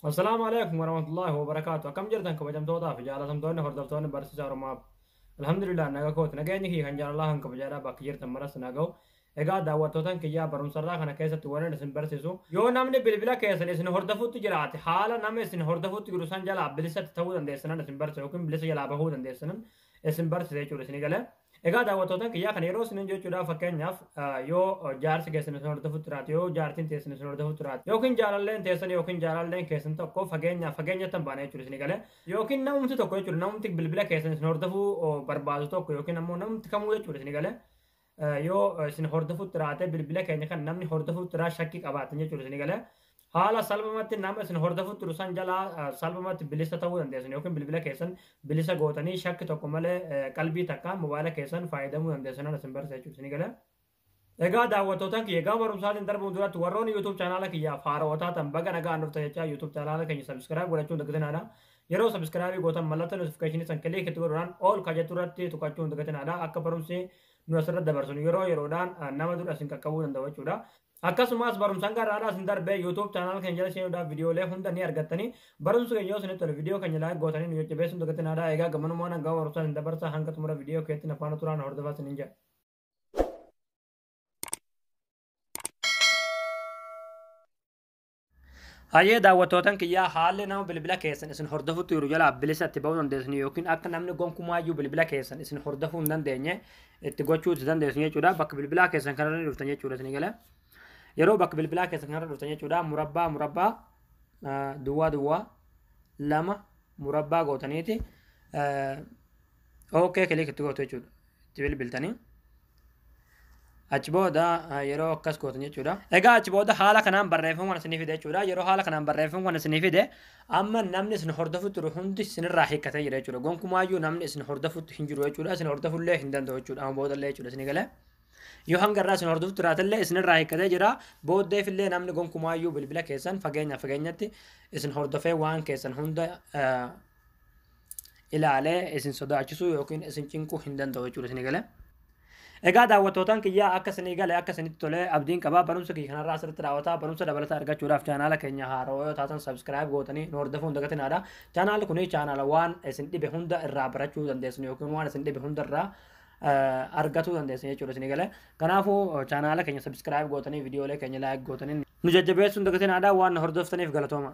السلام عليكم ورحمة الله وبركاته. كم جردن كبجمتوتا في جالتمتوني هردفتوني برسيس أورماب. الحمد لله نجا كوت نجاني كي خنجر الله هنك بجارا بكير تمرس نجاو. إيجا دعوتوتن كيا برون سرّا خنا كيسة تواني نسم برسيسو. يو نامني بلبلا كيسة نسن هردفوت تجراتي حالا نام نسن هردفوت تجرسان جلا بلسة تتوه دندسنا نسم برسيسو لكن بلسة جلا بهو دندسنا اسم برسيسو چورسني گله. إيجا دعوتوتن كيا خنيرو سنن جو چورا فكين ناف يو جارس كيسة نسن هردفوت ترات يو جارتين تيسن نسن هردفوت ترات. يوكين جارالين تيسن يوكين جارالين كيسن تكو فكين تنبانه چورسني گله. يوكين نامم تكو چور نامم تك بلبلا كيسة نسن هردفو بربادو تكو يوكين نامو نام تكمو چورسني گله. yoo isin hordofutti raate bilbila keenya kan namni hordofutti raa shakkii qabaatan jechuudha isin gale haala salphumatti nama isin hordofutti rusan jalaa salphumatti bilisa ta'uu dandeessan yookiin bilbila keessan bilisa gootanii shakki tokko malee qalbii takka mobaayila keessan fayyadamuu dandeessan isin barsiisa jechuudha isin gale. Egaa daawwattootaan kiyya egaa barumsaatiin darbuun duratti warroonni YouTube chaanaala kiyyaaf haarawwataa ta'an baga nagaan dhuftan jechaa YouTube chaanaala keenya subscribe godhachuun dagatinadha. Yeroo subscribe gootan mallattoo notification san kilik itti godhuudhaan all kajettu irratti tuqachuun dagatinadha. Akka barumsi nu asirratti dabarsinu yeroodhaan nama dura isin qaqqabuu danda'u jechuudha. Akkasumas barumsaan garaadhaa isin darbee YouTube chaanaala keenya jala seenuudhaaf viidiyoolee hunda ni argattanii barumsa keenya yoo isinitti tole viidiyoo keenya laayik gootanii nu jajjabeessuun dagatinadha. Egaa gammanumaan hanga barumsaan isin dabarsa hanga xumura viidiyoo keetti nafaana turaan hordofaa isiniin jedha. Hayyee daawwattootaan kiyyaa haalli nama bilbila keessan isin hordofutti jiru jala bilisatti ba'uu dandeessanii yookiin akka namni gonkumaayyuu bilbila keessan isin hordofuu hin dandeenye itti gochuu itti dandeessu jechuudha. Bakka bilbilaa keessan kanarra dhuftan jechuudha isin gala. Yeroo bakka bilbilaa keessan kanarra dhuftan jechuudha murabbaa duwwaa lama murabbaa gootaniiti ookee kilik itti gootu jechuudha. Itti bilbiltanii. Achi booda yeroo akkas gootan jechuudha. Egaa achi booda haala kanaan barreeffama kana isinii fide jechuudha. Yeroo haala kanaan barreeffama kana isinii fide amma namni isin hordofutti jiru hundi isinirraa hiikkatee jira jechuudha. Gonkumaayyuu namni isin hordofutti hin jiru jechuudha. Isin hordofullee hin danda'u jechuudha. Amma boodallee jechuudha isinii galee. Yoo hanga irraa isin hordofutti jiraatallee isinirraa hiikkatee jira. Booddeefillee namni gonkumaayyuu bilbila keessan fageenyatti isin hordofee waan keessan hunda ilaalee isin sodaachisuu yookiin isin cinquu hin danda'u jechuudha isinii galee. Egaa daawwattootaan kiyyaa akka isinii galee akka isinitti tolee abdiin qabaa barumsa kiyya kanarraa asirratti raawwataa barumsa dabalataa argachuudhaaf chaanaala keenya haarawaa yoo taatan subscribe gootanii nu hordofuu hin dagatinaadha. Chaanaalli kun chaanaala waan isin dhibe hunda irraa barachuu dandeessan yookiin waan isin dhibe hunda irraa argatuu dandeessan jechuudha isinii galee. Kanaafuu chaanaala keenya subscribe gootanii viidiyoolee keenya like gootanii nu jajjabeessuun dagatinaadha waan hordoftaniif galatooma.